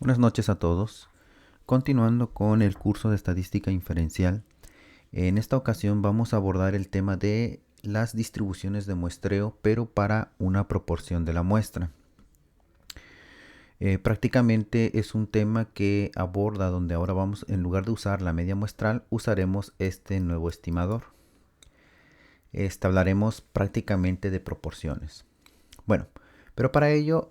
Buenas noches a todos. Continuando con el curso de estadística inferencial, en esta ocasión vamos a abordar el tema de las distribuciones de muestreo, pero para una proporción de la muestra. Prácticamente es un tema que aborda donde ahora vamos, en lugar de usar la media muestral, usaremos este nuevo estimador. Hablaremos prácticamente de proporciones. Bueno, pero para ello,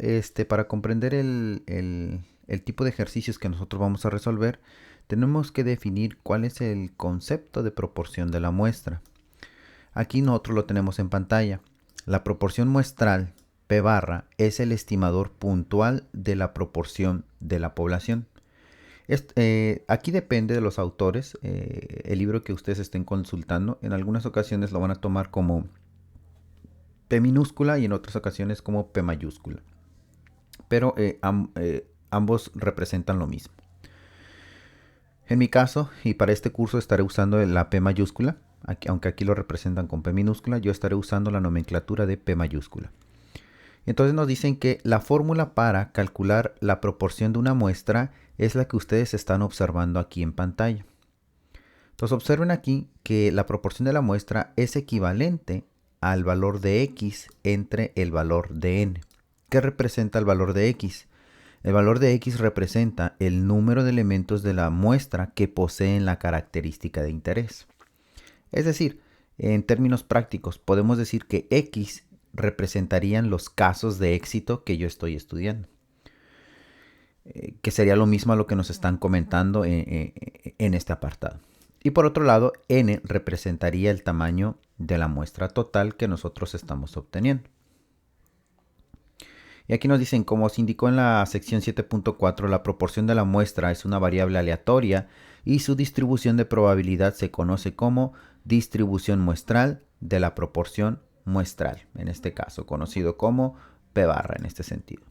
para comprender el tipo de ejercicios que nosotros vamos a resolver, tenemos que definir cuál es el concepto de proporción de la muestra. Aquí nosotros lo tenemos en pantalla. La proporción muestral P barra es el estimador puntual de la proporción de la población. Aquí depende de los autores, el libro que ustedes estén consultando. En algunas ocasiones lo van a tomar como P minúscula y en otras ocasiones como P mayúscula. Pero ambos representan lo mismo. En mi caso, y para este curso estaré usando la P mayúscula, aunque aquí lo representan con P minúscula, yo estaré usando la nomenclatura de P mayúscula. Entonces nos dicen que la fórmula para calcular la proporción de una muestra es la que ustedes están observando aquí en pantalla. Entonces observen aquí que la proporción de la muestra es equivalente al valor de X entre el valor de N. ¿Qué representa el valor de X? El valor de X representa el número de elementos de la muestra que poseen la característica de interés. Es decir, en términos prácticos, podemos decir que X representarían los casos de éxito que yo estoy estudiando. Que sería lo mismo a lo que nos están comentando en este apartado. Y por otro lado, N representaría el tamaño de la muestra total que nosotros estamos obteniendo. Y aquí nos dicen, como se indicó en la sección 7.4, la proporción de la muestra es una variable aleatoria y su distribución de probabilidad se conoce como distribución muestral de la proporción muestral, en este caso conocido como P barra en este sentido.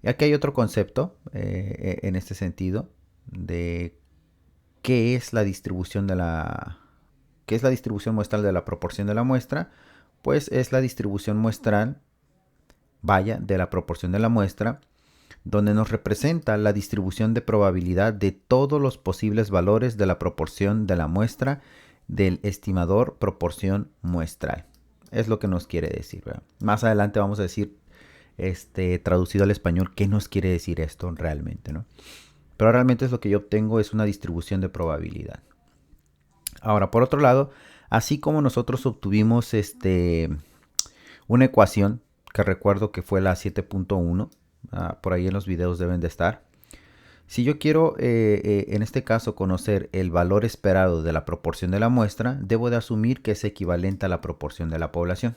Y aquí hay otro concepto en este sentido de qué es la distribución muestral de la proporción de la muestra. Pues es la distribución muestral, de la proporción de la muestra, donde nos representa la distribución de probabilidad de todos los posibles valores de la proporción de la muestra del estimador proporción muestral. Es lo que nos quiere decir, ¿verdad? Más adelante vamos a decir, traducido al español, qué nos quiere decir esto realmente, ¿no? Pero realmente es lo que yo obtengo, es una distribución de probabilidad. Ahora, por otro lado, así como nosotros obtuvimos una ecuación, que recuerdo que fue la 7.1, por ahí en los videos deben de estar. Si yo quiero, en este caso, conocer el valor esperado de la proporción de la muestra, debo de asumir que es equivalente a la proporción de la población.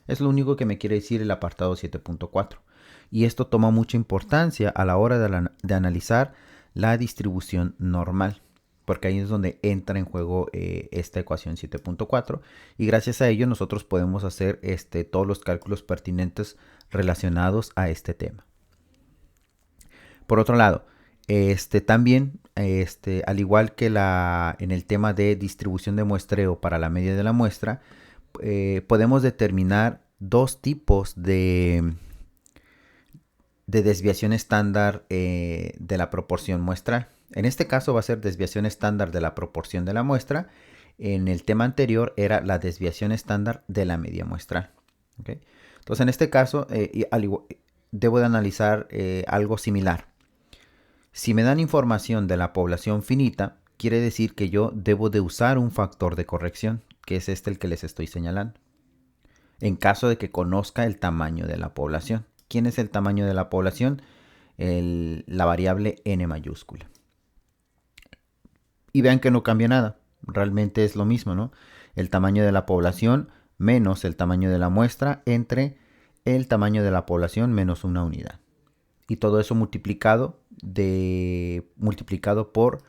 Es lo único que me quiere decir el apartado 7.4. Y esto toma mucha importancia a la hora de analizar la distribución normal, porque ahí es donde entra en juego esta ecuación 7.4, y gracias a ello nosotros podemos hacer todos los cálculos pertinentes relacionados a este tema. Por otro lado, también, al igual que en el tema de distribución de muestreo para la media de la muestra, podemos determinar dos tipos de desviación estándar de la proporción muestral. En este caso va a ser desviación estándar de la proporción de la muestra. En el tema anterior era la desviación estándar de la media muestral. ¿Okay? Entonces en este caso debo de analizar algo similar. Si me dan información de la población finita, quiere decir que yo debo de usar un factor de corrección, que es el que les estoy señalando, en caso de que conozca el tamaño de la población. ¿Quién es el tamaño de la población? La variable n mayúscula. Y vean que no cambia nada. Realmente es lo mismo, ¿no? El tamaño de la población menos el tamaño de la muestra entre el tamaño de la población menos una unidad. Y todo eso multiplicado por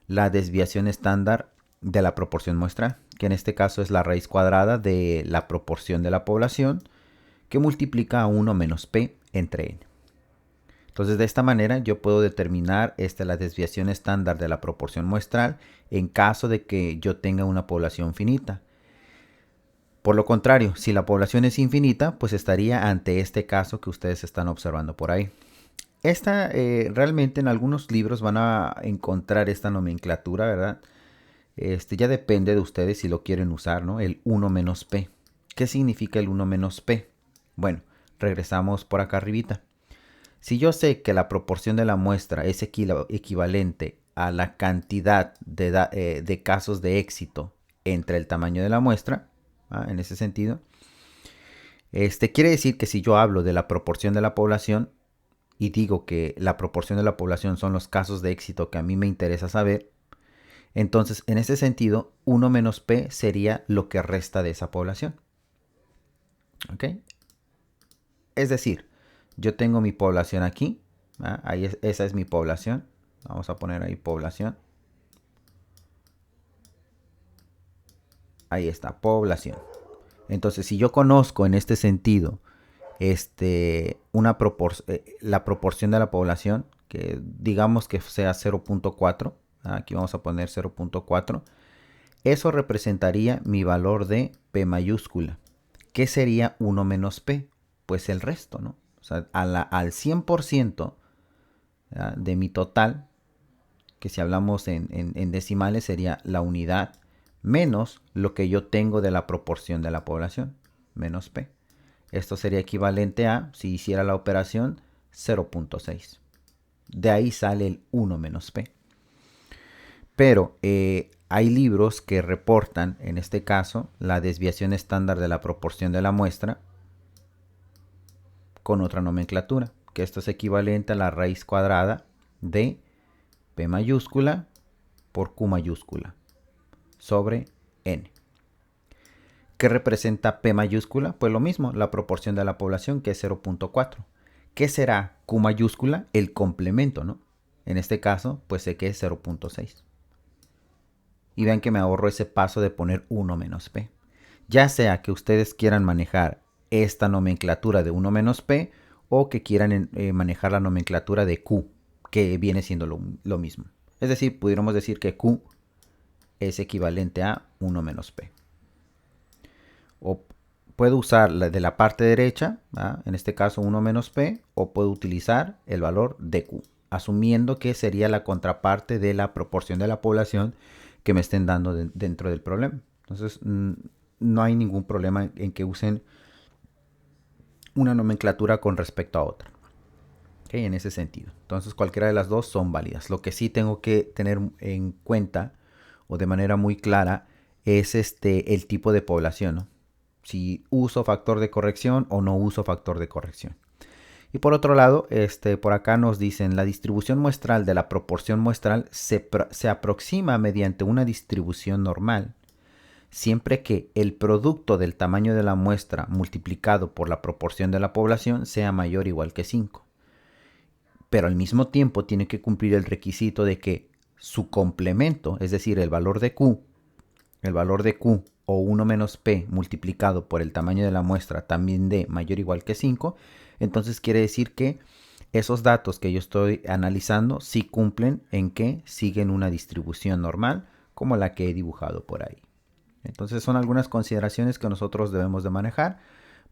la desviación estándar de la proporción muestral, que en este caso es la raíz cuadrada de la proporción de la población, que multiplica a 1 menos p entre n. Entonces de esta manera yo puedo determinar la desviación estándar de la proporción muestral en caso de que yo tenga una población finita. Por lo contrario, si la población es infinita, pues estaría ante este caso que ustedes están observando por ahí. Esta realmente en algunos libros van a encontrar esta nomenclatura, ¿verdad? Ya depende de ustedes si lo quieren usar, ¿no? El 1 menos P. ¿Qué significa el 1 menos P? Bueno, regresamos por acá arribita. Si yo sé que la proporción de la muestra es equivalente a la cantidad de casos de éxito entre el tamaño de la muestra, en ese sentido, quiere decir que si yo hablo de la proporción de la población y digo que la proporción de la población son los casos de éxito que a mí me interesa saber, entonces en ese sentido 1 menos P sería lo que resta de esa población. ¿Ok? Es decir, yo tengo mi población aquí, esa es mi población, vamos a poner ahí población, ahí está, población. Entonces, si yo conozco en este sentido la proporción de la población, que digamos que sea 0.4, aquí vamos a poner 0.4, eso representaría mi valor de P mayúscula. ¿Qué sería 1 menos P? Pues el resto, ¿no? O sea, al 100%, ¿ya?, de mi total, que si hablamos en decimales sería la unidad menos lo que yo tengo de la proporción de la población, menos P. Esto sería equivalente a, si hiciera la operación, 0.6. De ahí sale el 1 menos P. Pero hay libros que reportan, en este caso, la desviación estándar de la proporción de la muestra con otra nomenclatura, que esto es equivalente a la raíz cuadrada de P mayúscula por Q mayúscula sobre N. ¿Qué representa P mayúscula? Pues lo mismo, la proporción de la población, que es 0.4. ¿Qué será Q mayúscula? El complemento, ¿no? En este caso, pues sé que es 0.6. Y vean que me ahorro ese paso de poner 1 menos P. Ya sea que ustedes quieran manejar esta nomenclatura de 1 menos P o que quieran manejar la nomenclatura de Q, que viene siendo lo mismo. Es decir, pudiéramos decir que Q es equivalente a 1 menos P. O puedo usar la de la parte derecha, en este caso 1 menos P, o puedo utilizar el valor de Q, asumiendo que sería la contraparte de la proporción de la población que me estén dando dentro del problema. Entonces, no hay ningún problema en que usen una nomenclatura con respecto a otra. ¿Okay? En ese sentido. Entonces, cualquiera de las dos son válidas. Lo que sí tengo que tener en cuenta, o de manera muy clara, es el tipo de población, ¿no? Si uso factor de corrección o no uso factor de corrección. Y por otro lado, por acá nos dicen, la distribución muestral de la proporción muestral se aproxima mediante una distribución normal, siempre que el producto del tamaño de la muestra multiplicado por la proporción de la población sea mayor o igual que 5. Pero al mismo tiempo tiene que cumplir el requisito de que su complemento, es decir, el valor de Q o 1 menos P multiplicado por el tamaño de la muestra también dé mayor o igual que 5, entonces quiere decir que esos datos que yo estoy analizando sí cumplen en que siguen una distribución normal como la que he dibujado por ahí. Entonces son algunas consideraciones que nosotros debemos de manejar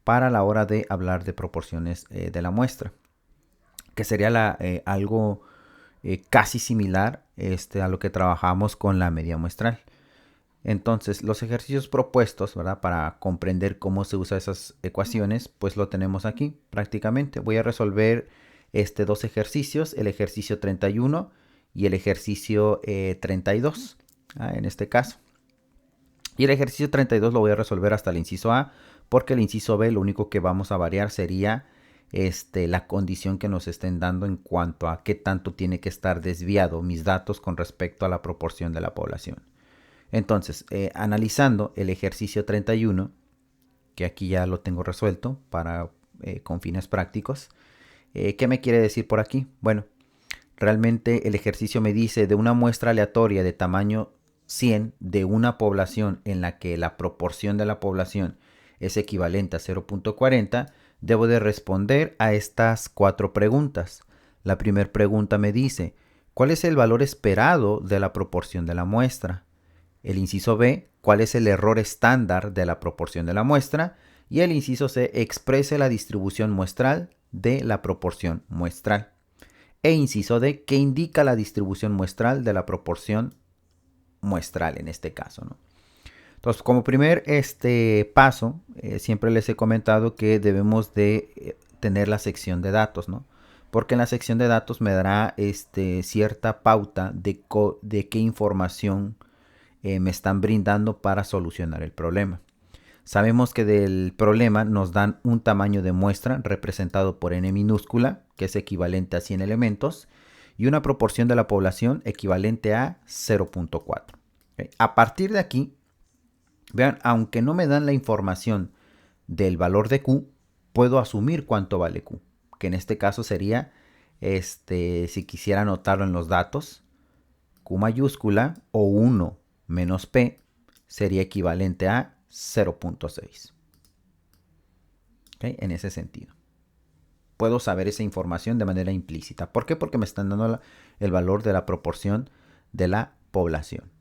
para la hora de hablar de proporciones de la muestra, que sería algo casi similar a lo que trabajamos con la media muestral. Entonces, los ejercicios propuestos, ¿verdad?, para comprender cómo se usan esas ecuaciones, pues lo tenemos aquí prácticamente. Voy a resolver dos ejercicios, el ejercicio 31 y el ejercicio 32, en este caso. Y el ejercicio 32 lo voy a resolver hasta el inciso A, porque el inciso B lo único que vamos a variar sería la condición que nos estén dando en cuanto a qué tanto tiene que estar desviado mis datos con respecto a la proporción de la población. Entonces, analizando el ejercicio 31, que aquí ya lo tengo resuelto con fines prácticos, ¿qué me quiere decir por aquí? Bueno, realmente el ejercicio me dice de una muestra aleatoria de tamaño 100 de una población en la que la proporción de la población es equivalente a 0.40, debo de responder a estas 4 preguntas. La primera pregunta me dice, ¿cuál es el valor esperado de la proporción de la muestra? El inciso B, ¿cuál es el error estándar de la proporción de la muestra? Y el inciso C, exprese la distribución muestral de la proporción muestral. E inciso D, que indica la distribución muestral de la proporción muestral en este caso, ¿no? Entonces, como primer paso, siempre les he comentado que debemos de tener la sección de datos, ¿no? Porque en la sección de datos me dará cierta pauta de qué información me están brindando para solucionar el problema. Sabemos que del problema nos dan un tamaño de muestra representado por n minúscula, que es equivalente a 100 elementos, y una proporción de la población equivalente a 0.4. ¿Okay? A partir de aquí, vean, aunque no me dan la información del valor de Q, puedo asumir cuánto vale Q, que en este caso sería, si quisiera anotarlo en los datos, Q mayúscula o 1 menos P sería equivalente a 0.6. ¿Okay? En ese sentido. Puedo saber esa información de manera implícita. ¿Por qué? Porque me están dando el valor de la proporción de la población.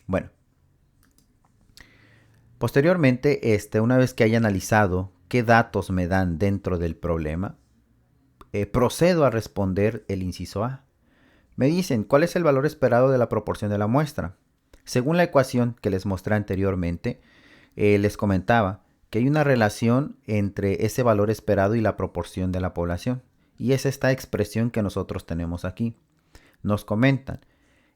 Bueno. Posteriormente, una vez que haya analizado qué datos me dan dentro del problema, procedo a responder el inciso A. Me dicen, ¿cuál es el valor esperado de la proporción de la muestra? Según la ecuación que les mostré anteriormente, les comentaba que hay una relación entre ese valor esperado y la proporción de la población. Y es esta expresión que nosotros tenemos aquí. Nos comentan,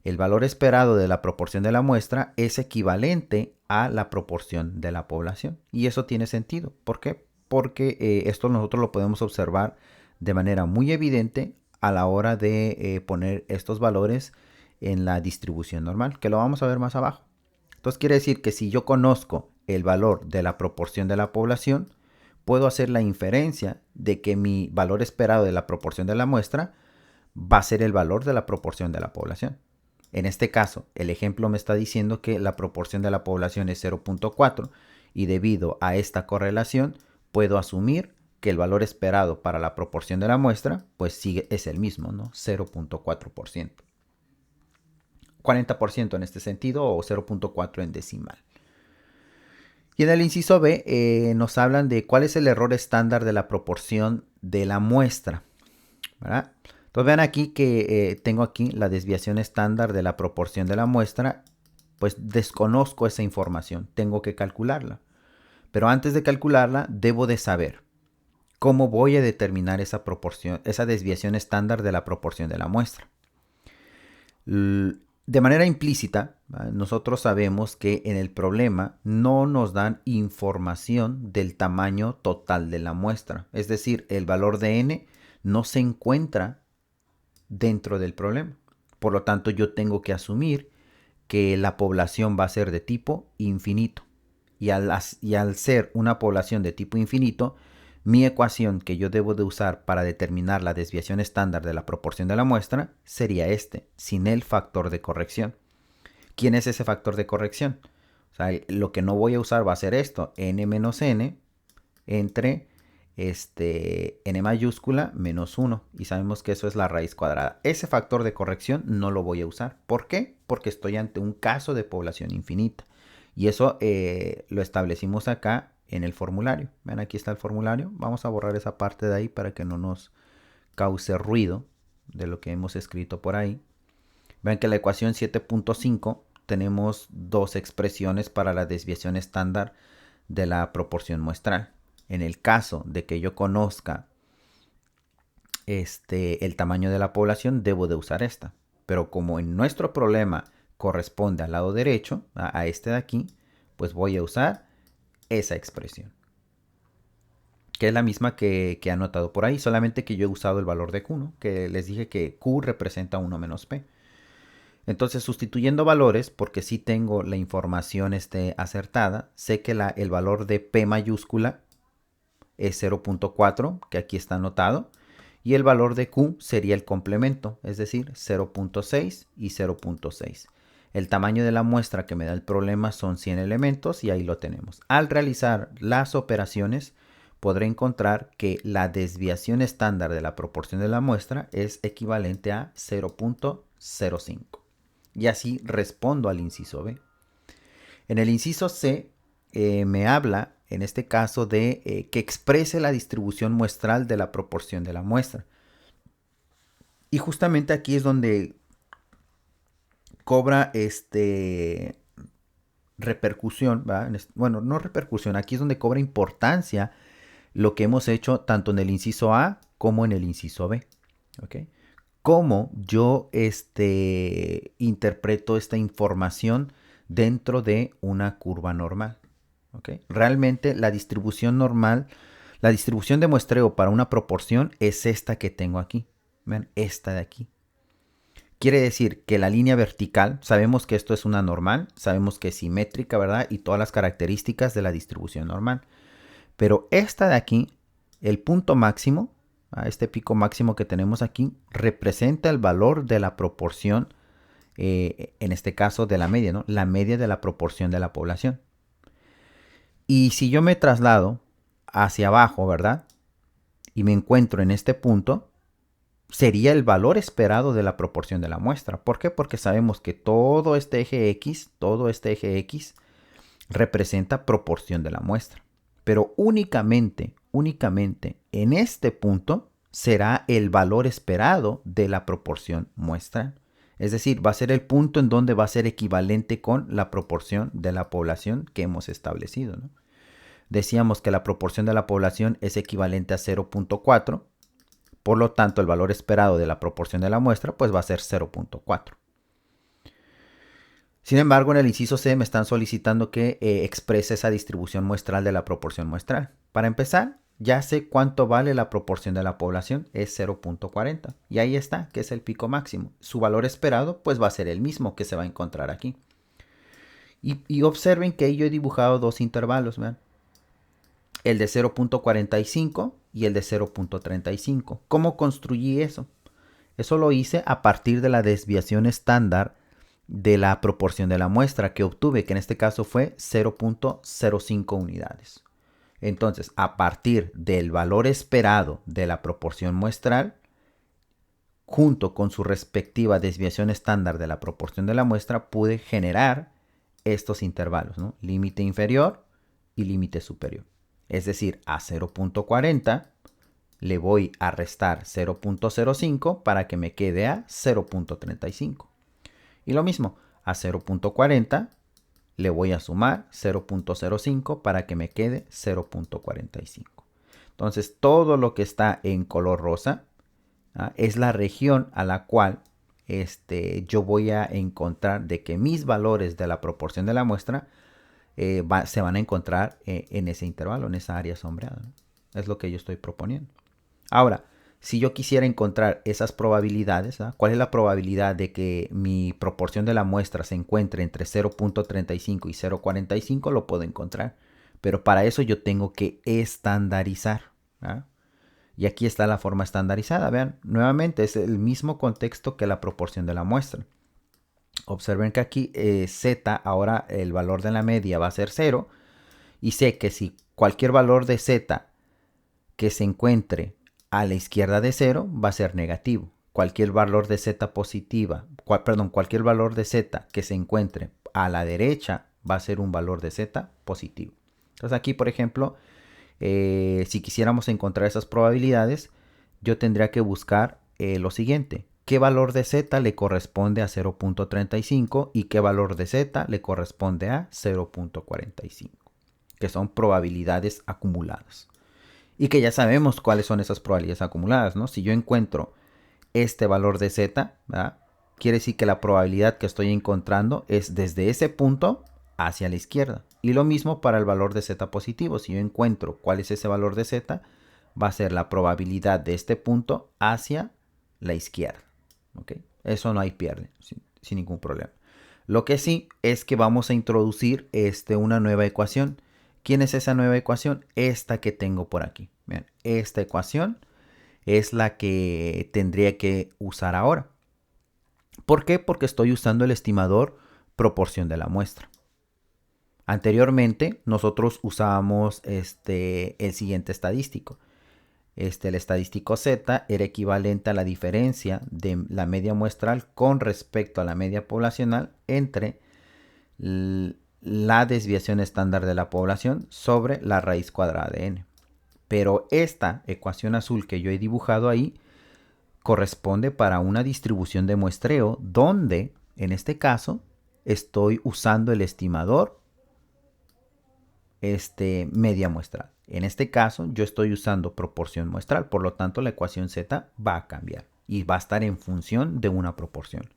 el valor esperado de la proporción de la muestra es equivalente a la proporción de la población. Y eso tiene sentido. ¿Por qué? Porque esto nosotros lo podemos observar de manera muy evidente a la hora de poner estos valores en la distribución normal, que lo vamos a ver más abajo. Entonces quiere decir que si yo conozco el valor de la proporción de la población, puedo hacer la inferencia de que mi valor esperado de la proporción de la muestra va a ser el valor de la proporción de la población. En este caso, el ejemplo me está diciendo que la proporción de la población es 0.4 y debido a esta correlación puedo asumir que el valor esperado para la proporción de la muestra pues es el mismo, ¿no? 0.4%. 40% en este sentido o 0.4 en decimal. Y en el inciso B nos hablan de cuál es el error estándar de la proporción de la muestra, ¿verdad? Entonces vean aquí que tengo aquí la desviación estándar de la proporción de la muestra, pues desconozco esa información, tengo que calcularla. Pero antes de calcularla, debo de saber cómo voy a determinar esa proporción, esa desviación estándar de la proporción de la muestra. De manera implícita, nosotros sabemos que en el problema no nos dan información del tamaño total de la muestra. Es decir, el valor de n no se encuentra dentro del problema. Por lo tanto, yo tengo que asumir que la población va a ser de tipo infinito. Y al ser una población de tipo infinito, mi ecuación que yo debo de usar para determinar la desviación estándar de la proporción de la muestra sería sin el factor de corrección. ¿Quién es ese factor de corrección? O sea, lo que no voy a usar va a ser esto, n menos n entre n mayúscula menos 1. Y sabemos que eso es la raíz cuadrada. Ese factor de corrección no lo voy a usar. ¿Por qué? Porque estoy ante un caso de población infinita. Y eso lo establecimos acá en el formulario. Ven, aquí está el formulario. Vamos a borrar esa parte de ahí para que no nos cause ruido de lo que hemos escrito por ahí. Ven que la ecuación 7.5 tenemos dos expresiones para la desviación estándar de la proporción muestral. En el caso de que yo conozca el tamaño de la población, debo de usar esta. Pero como en nuestro problema corresponde al lado derecho, a este de aquí, pues voy a usar esa expresión, que es la misma que he anotado por ahí, solamente que yo he usado el valor de Q, ¿no? Que les dije que Q representa 1 menos P. Entonces, sustituyendo valores, porque sí tengo la información acertada, sé que el valor de P mayúscula es 0.4, que aquí está anotado, y el valor de Q sería el complemento, es decir, 0.6 y 0.6. El tamaño de la muestra que me da el problema son 100 elementos y ahí lo tenemos. Al realizar las operaciones, podré encontrar que la desviación estándar de la proporción de la muestra es equivalente a 0.05. Y así respondo al inciso B. En el inciso C me habla, en este caso, de que exprese la distribución muestral de la proporción de la muestra. Y justamente aquí es donde cobra repercusión, ¿va? Bueno, no repercusión, aquí es donde cobra importancia lo que hemos hecho tanto en el inciso A como en el inciso B. ¿Ok? Cómo yo interpreto esta información dentro de una curva normal. ¿Ok? Realmente la distribución normal, la distribución de muestreo para una proporción es esta que tengo aquí. Vean, esta de aquí. Quiere decir que la línea vertical, sabemos que esto es una normal, sabemos que es simétrica, ¿verdad? Y todas las características de la distribución normal. Pero esta de aquí, el punto máximo, este pico máximo que tenemos aquí, representa el valor de la proporción, en este caso de la media, ¿no? La media de la proporción de la población. Y si yo me traslado hacia abajo, ¿verdad? Y me encuentro en este punto, sería el valor esperado de la proporción de la muestra. ¿Por qué? Porque sabemos que todo este eje X representa proporción de la muestra. Pero únicamente en este punto será el valor esperado de la proporción muestral. Es decir, va a ser el punto en donde va a ser equivalente con la proporción de la población que hemos establecido, ¿no? Decíamos que la proporción de la población es equivalente a 0.4. Por lo tanto, el valor esperado de la proporción de la muestra pues va a ser 0.4. Sin embargo, en el inciso C me están solicitando que exprese esa distribución muestral de la proporción muestral. Para empezar, ya sé cuánto vale la proporción de la población, es 0.40. Y ahí está, que es el pico máximo. Su valor esperado pues va a ser el mismo que se va a encontrar aquí. Y observen que ahí yo he dibujado dos intervalos, ¿vean? El de 0.45 y el de 0.35. ¿Cómo construí eso? Eso lo hice a partir de la desviación estándar de la proporción de la muestra que obtuve, que en este caso fue 0.05 unidades. Entonces, a partir del valor esperado de la proporción muestral, junto con su respectiva desviación estándar de la proporción de la muestra, pude generar estos intervalos, ¿no? Límite inferior y límite superior. Es decir, a 0.40 le voy a restar 0.05 para que me quede a 0.35. Y lo mismo, a 0.40 le voy a sumar 0.05 para que me quede 0.45. Entonces, todo lo que está en color rosa es la región a la cual yo voy a encontrar de que mis valores de la proporción de la muestra se van a encontrar en ese intervalo, en esa área sombreada, ¿no? Es lo que yo estoy proponiendo. Ahora, si yo quisiera encontrar esas probabilidades, ¿ah? ¿Cuál es la probabilidad de que mi proporción de la muestra se encuentre entre 0.35 y 0.45? Lo puedo encontrar. Pero para eso yo tengo que estandarizar, ¿ah? Y aquí está la forma estandarizada. Vean, nuevamente es el mismo contexto que la proporción de la muestra. Observen que aquí Z, ahora el valor de la media va a ser 0. Y sé que si cualquier valor de Z que se encuentre a la izquierda de 0 va a ser negativo. Cualquier valor de Z positiva, cualquier valor de Z que se encuentre a la derecha va a ser un valor de Z positivo. Entonces aquí, por ejemplo, si quisiéramos encontrar esas probabilidades, yo tendría que buscar lo siguiente. ¿Qué valor de Z le corresponde a 0.35 y qué valor de Z le corresponde a 0.45? Que son probabilidades acumuladas. Y que ya sabemos cuáles son esas probabilidades acumuladas, ¿no? Si yo encuentro este valor de Z, ¿verdad? Quiere decir que la probabilidad que estoy encontrando es desde ese punto hacia la izquierda. Y lo mismo para el valor de Z positivo. Si yo encuentro cuál es ese valor de Z, va a ser la probabilidad de este punto hacia la izquierda. ¿Ok? Eso no hay pierde, sin ningún problema. Lo que sí es que vamos a introducir una nueva ecuación. ¿Quién es esa nueva ecuación? Esta que tengo por aquí. Vean, esta ecuación es la que tendría que usar ahora. ¿Por qué? Porque estoy usando el estimador proporción de la muestra. Anteriormente nosotros usábamos el siguiente estadístico. El estadístico Z era equivalente a la diferencia de la media muestral con respecto a la media poblacional entre la desviación estándar de la población sobre la raíz cuadrada de n. Pero esta ecuación azul que yo he dibujado ahí corresponde para una distribución de muestreo donde, en este caso, estoy usando el estimador media muestral. En este caso, yo estoy usando proporción muestral, por lo tanto, la ecuación Z va a cambiar y va a estar en función de una proporción.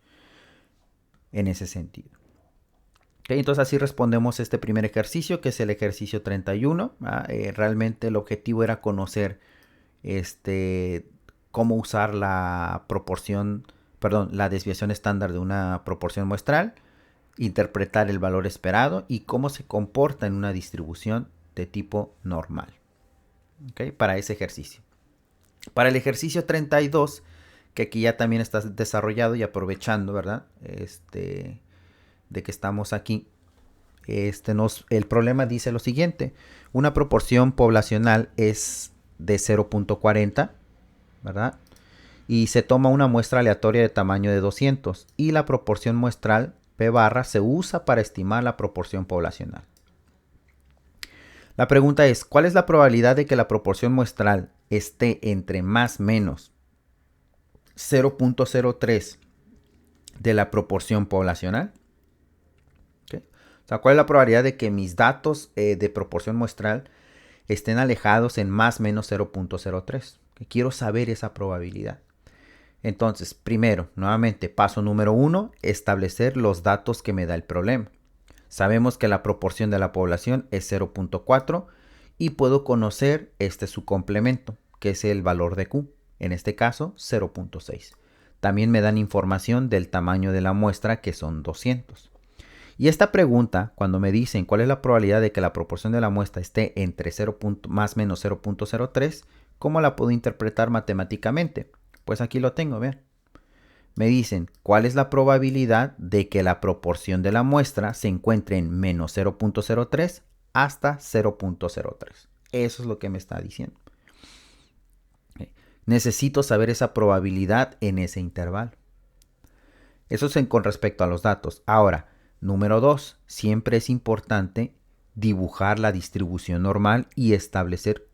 En ese sentido. Okay, entonces así respondemos este primer ejercicio, que es el ejercicio 31. Realmente el objetivo era conocer cómo usar la proporción, perdón, la desviación estándar de una proporción muestral, interpretar el valor esperado y cómo se comporta en una distribución de tipo normal. Okay, para ese ejercicio. Para el ejercicio 32, que aquí ya también está desarrollado y aprovechando, ¿verdad? De que estamos aquí. El problema dice lo siguiente. Una proporción poblacional es de 0.40, ¿verdad? Y se toma una muestra aleatoria de tamaño de 200. Y la proporción muestral P barra se usa para estimar la proporción poblacional. La pregunta es, ¿cuál es la probabilidad de que la proporción muestral esté entre más o menos 0.03 de la proporción poblacional? ¿Okay? O sea, ¿cuál es la probabilidad de que mis datos de proporción muestral estén alejados en más o menos 0.03? Quiero saber esa probabilidad. Entonces, primero, nuevamente, paso número 1, establecer los datos que me da el problema. Sabemos que la proporción de la población es 0.4 y puedo conocer su complemento, que es el valor de Q, en este caso 0.6. También me dan información del tamaño de la muestra, que son 200. Y esta pregunta, cuando me dicen cuál es la probabilidad de que la proporción de la muestra esté entre 0. más o menos 0.03, ¿cómo la puedo interpretar matemáticamente? Pues aquí lo tengo, vean. Me dicen cuál es la probabilidad de que la proporción de la muestra se encuentre en menos 0.03 hasta 0.03. Eso es lo que me está diciendo. Necesito saber esa probabilidad en ese intervalo. Eso es con respecto a los datos. Ahora, número 2, siempre es importante dibujar la distribución normal y establecer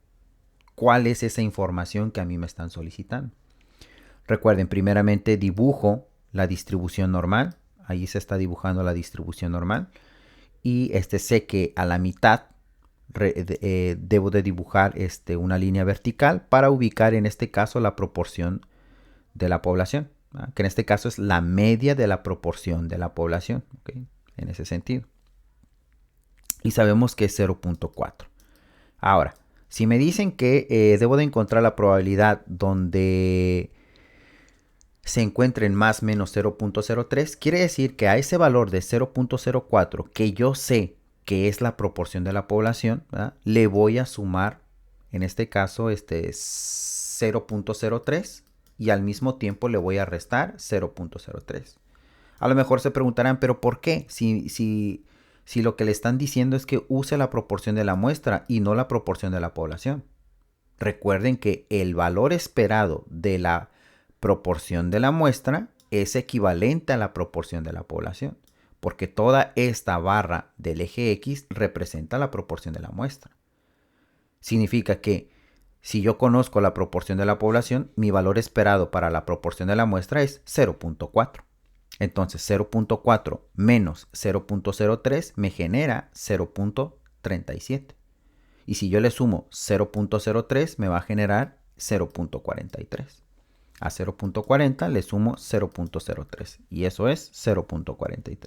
cuál es esa información que a mí me están solicitando. Recuerden, primeramente dibujo la distribución normal. Ahí se está dibujando la distribución normal. Y sé que a la mitad debo de dibujar una línea vertical para ubicar en este caso la proporción de la población, ¿verdad? Que en este caso es la media de la proporción de la población, ¿okay? En ese sentido. Y sabemos que es 0.4. Ahora, si me dicen que debo de encontrar la probabilidad donde se encuentre en más o menos 0.03, quiere decir que a ese valor de 0.04 que yo sé que es la proporción de la población, ¿verdad? Le voy a sumar, en este caso, 0.03 y al mismo tiempo le voy a restar 0.03. A lo mejor se preguntarán, ¿pero por qué? Si lo que le están diciendo es que use la proporción de la muestra y no la proporción de la población. Recuerden que el valor esperado de la proporción de la muestra es equivalente a la proporción de la población, porque toda esta barra del eje X representa la proporción de la muestra. Significa que si yo conozco la proporción de la población, mi valor esperado para la proporción de la muestra es 0.4. Entonces 0.4 menos 0.03 me genera 0.37. Y si yo le sumo 0.03 me va a generar 0.43. A 0.40 le sumo 0.03 y eso es 0.43.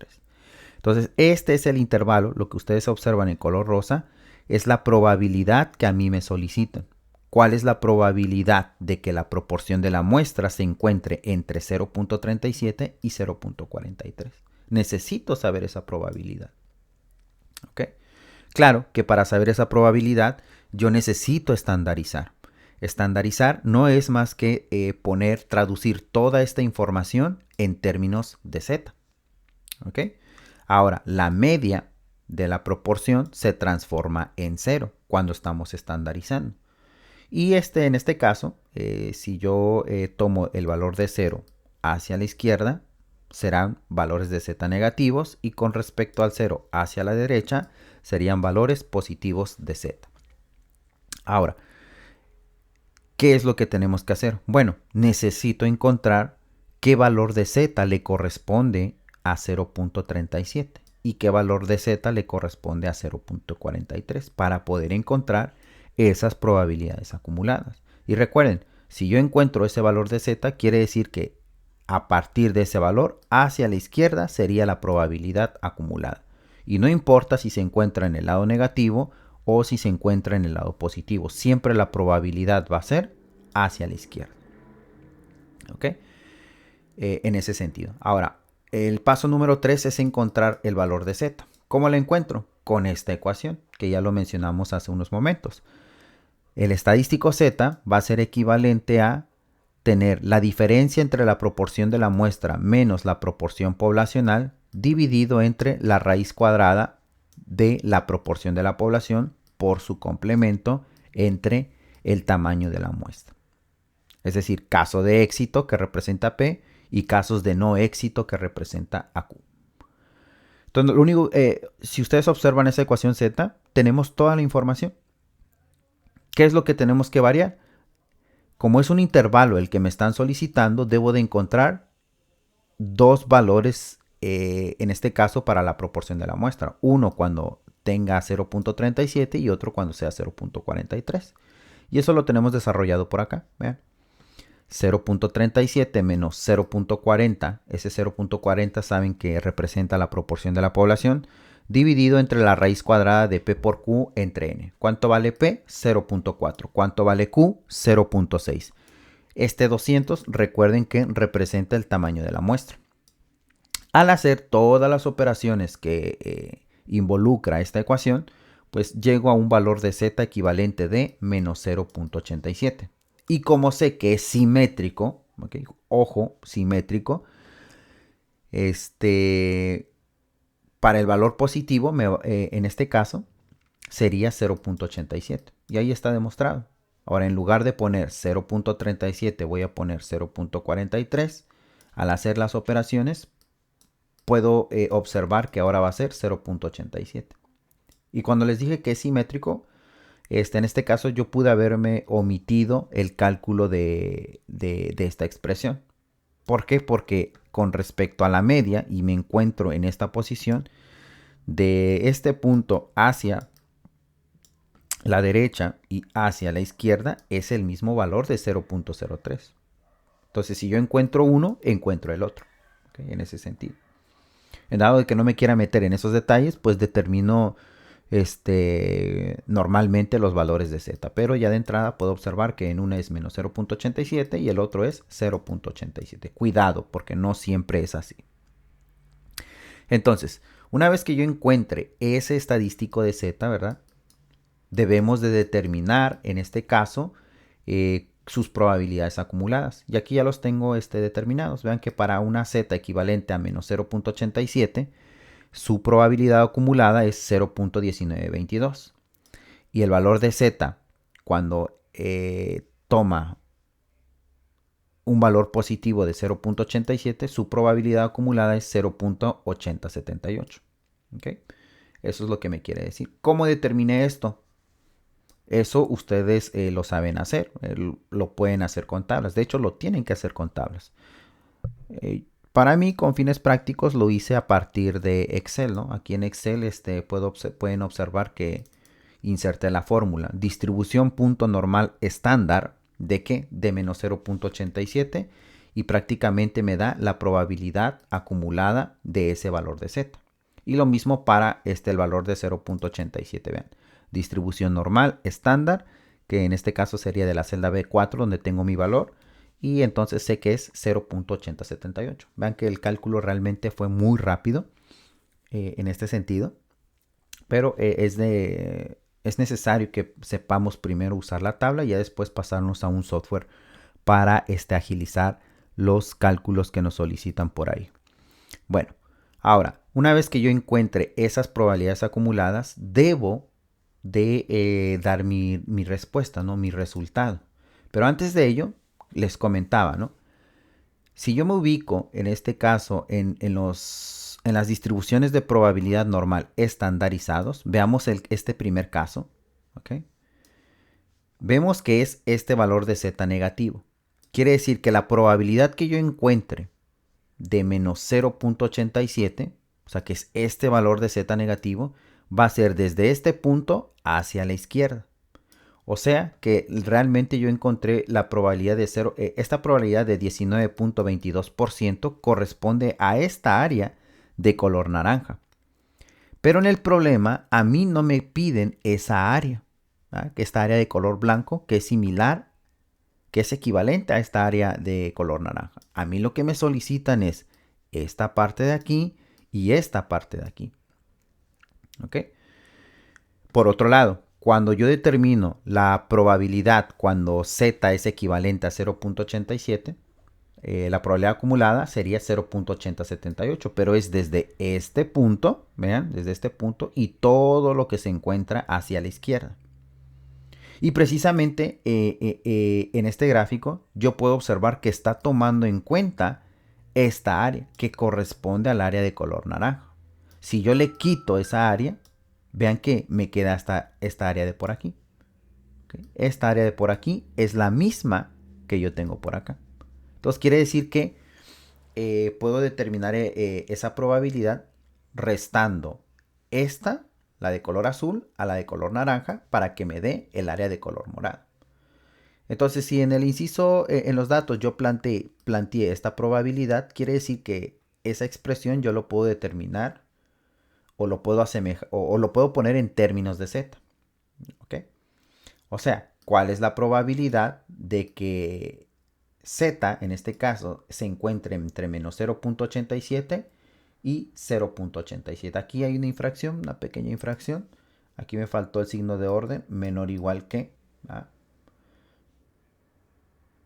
Entonces este es el intervalo, lo que ustedes observan en color rosa es la probabilidad que a mí me solicitan. ¿Cuál es la probabilidad de que la proporción de la muestra se encuentre entre 0.37 y 0.43? Necesito saber esa probabilidad. ¿Ok? Claro que para saber esa probabilidad yo necesito estandarizar. Estandarizar no es más que traducir toda esta información en términos de Z. ¿Ok? Ahora, la media de la proporción se transforma en 0 cuando estamos estandarizando. Y en este caso, si yo tomo el valor de 0 hacia la izquierda, serán valores de Z negativos y con respecto al 0 hacia la derecha, serían valores positivos de Z. Ahora, ¿Qué es lo que tenemos que hacer? Bueno, necesito encontrar qué valor de z le corresponde a 0.37 y qué valor de z le corresponde a 0.43 para poder encontrar esas probabilidades acumuladas. Y recuerden, si yo encuentro ese valor de z, quiere decir que a partir de ese valor hacia la izquierda sería la probabilidad acumulada. Y no importa si se encuentra en el lado negativo o si se encuentra en el lado positivo. Siempre la probabilidad va a ser hacia la izquierda. ¿Ok? En ese sentido. Ahora, el paso número 3 es encontrar el valor de z. ¿Cómo lo encuentro? Con esta ecuación, que ya lo mencionamos hace unos momentos. El estadístico z va a ser equivalente a tener la diferencia entre la proporción de la muestra menos la proporción poblacional dividido entre la raíz cuadrada de la proporción de la población por su complemento entre el tamaño de la muestra. Es decir, caso de éxito que representa P y casos de no éxito que representa a Q. Entonces, lo único, si ustedes observan esa ecuación Z, tenemos toda la información. ¿Qué es lo que tenemos que variar? Como es un intervalo el que me están solicitando, debo de encontrar dos valores, en este caso para la proporción de la muestra. Uno cuando tenga 0.37 y otro cuando sea 0.43. Y eso lo tenemos desarrollado por acá. Vean. 0.37 menos 0.40, ese 0.40 saben que representa la proporción de la población, dividido entre la raíz cuadrada de P por Q entre N. ¿Cuánto vale P? 0.4. ¿Cuánto vale Q? 0.6. Este 200, recuerden que representa el tamaño de la muestra. Al hacer todas las operaciones que involucra esta ecuación, pues llego a un valor de z equivalente de menos 0.87. Y como sé que es simétrico, ¿okay? Ojo, simétrico, para el valor positivo, en este caso, sería 0.87. Y ahí está demostrado. Ahora, en lugar de poner 0.37, voy a poner 0.43. Al hacer las operaciones, puedo observar que ahora va a ser 0.87. Y cuando les dije que es simétrico, en este caso yo pude haberme omitido el cálculo de esta expresión. ¿Por qué? Porque con respecto a la media, y me encuentro en esta posición, de este punto hacia la derecha y hacia la izquierda es el mismo valor de 0.03. Entonces, si yo encuentro uno, encuentro el otro. ¿Okay? En ese sentido. En dado de que no me quiera meter en esos detalles, pues determino normalmente los valores de z. Pero ya de entrada puedo observar que en una es menos 0.87 y el otro es 0.87. Cuidado, porque no siempre es así. Entonces, una vez que yo encuentre ese estadístico de z, ¿verdad? Debemos de determinar, en este caso, sus probabilidades acumuladas. Y aquí ya los tengo determinados. Vean que para una z equivalente a menos 0.87, su probabilidad acumulada es 0.1922. Y el valor de z, cuando toma un valor positivo de 0.87, su probabilidad acumulada es 0.8078. ¿Okay? Eso es lo que me quiere decir. ¿Cómo determiné esto? Eso ustedes lo saben hacer, lo pueden hacer con tablas. De hecho, lo tienen que hacer con tablas. Para mí, con fines prácticos, lo hice a partir de Excel, ¿no? Aquí en Excel pueden observar que inserté la fórmula. Distribución punto normal estándar, ¿de qué? De menos 0.87 y prácticamente me da la probabilidad acumulada de ese valor de z. Y lo mismo para el valor de 0.87, vean. Distribución normal estándar, que en este caso sería de la celda B4 donde tengo mi valor, y entonces sé que es 0.8078. Vean que el cálculo realmente fue muy rápido en este sentido, pero es necesario que sepamos primero usar la tabla y ya después pasarnos a un software para agilizar los cálculos que nos solicitan por ahí. Bueno, ahora, una vez que yo encuentre esas probabilidades acumuladas, debo de dar mi respuesta, ¿no? Mi resultado. Pero antes de ello, les comentaba, ¿no? Si yo me ubico, en este caso, en las distribuciones de probabilidad normal estandarizados, veamos este primer caso, ¿ok? vemos que es este valor de z negativo. Quiere decir que la probabilidad que yo encuentre de menos 0.87, o sea que es este valor de z negativo, va a ser desde este punto hacia la izquierda. O sea que realmente yo encontré la probabilidad de 0, esta probabilidad de 19.22% corresponde a esta área de color naranja. Pero en el problema a mí no me piden esa área, ¿verdad? Esta área de color blanco que es similar, que es equivalente a esta área de color naranja. A mí lo que me solicitan es esta parte de aquí y esta parte de aquí. ¿Ok? Por otro lado, cuando yo determino la probabilidad cuando z es equivalente a 0.87, la probabilidad acumulada sería 0.8078, pero es desde este punto, vean, desde este punto y todo lo que se encuentra hacia la izquierda. Y precisamente en este gráfico yo puedo observar que está tomando en cuenta esta área que corresponde al área de color naranja. Si yo le quito esa área, vean que me queda esta área de por aquí. ¿Okay? Esta área de por aquí es la misma que yo tengo por acá. Entonces quiere decir que puedo determinar esa probabilidad restando esta, la de color azul, a la de color naranja para que me dé el área de color morado. Entonces, si en el inciso, en los datos yo planteé esta probabilidad, quiere decir que esa expresión yo lo puedo determinar o lo puedo asemejar o lo puedo poner en términos de z. ¿Ok? O sea, ¿cuál es la probabilidad de que z, en este caso, se encuentre entre menos 0.87 y 0.87? Aquí hay una infracción, una pequeña infracción. Aquí me faltó el signo de orden, menor o igual que, ¿verdad?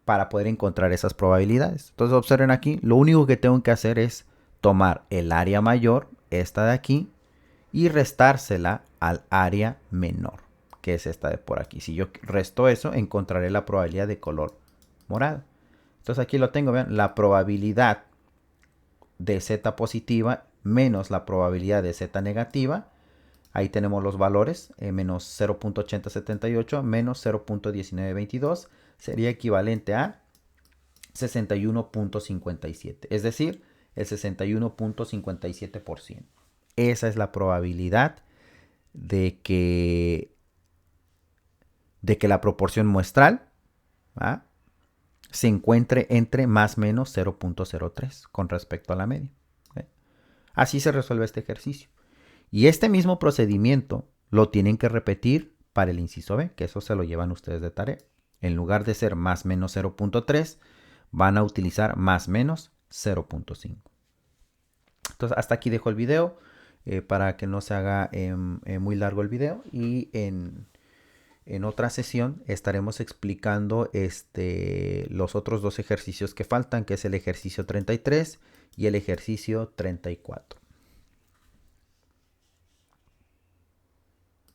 Para poder encontrar esas probabilidades. Entonces observen aquí, lo único que tengo que hacer es tomar el área mayor, esta de aquí, y restársela al área menor, que es esta de por aquí. Si yo resto eso, encontraré la probabilidad de color morado. Entonces aquí lo tengo, vean, la probabilidad de z positiva menos la probabilidad de z negativa. Ahí tenemos los valores, menos 0.8078 menos 0.1922 sería equivalente a 61.57, es decir, el 61.57%. Esa es la probabilidad de que la proporción muestral, ¿va?, se encuentre entre más o menos 0.03 con respecto a la media. ¿Okay? Así se resuelve este ejercicio. Y este mismo procedimiento lo tienen que repetir para el inciso B, que eso se lo llevan ustedes de tarea. En lugar de ser más o menos 0.3, van a utilizar más o menos 0.5. Entonces, hasta aquí dejo el video para que no se haga muy largo el video. Y en otra sesión estaremos explicando los otros dos ejercicios que faltan, que es el ejercicio 33 y el ejercicio 34.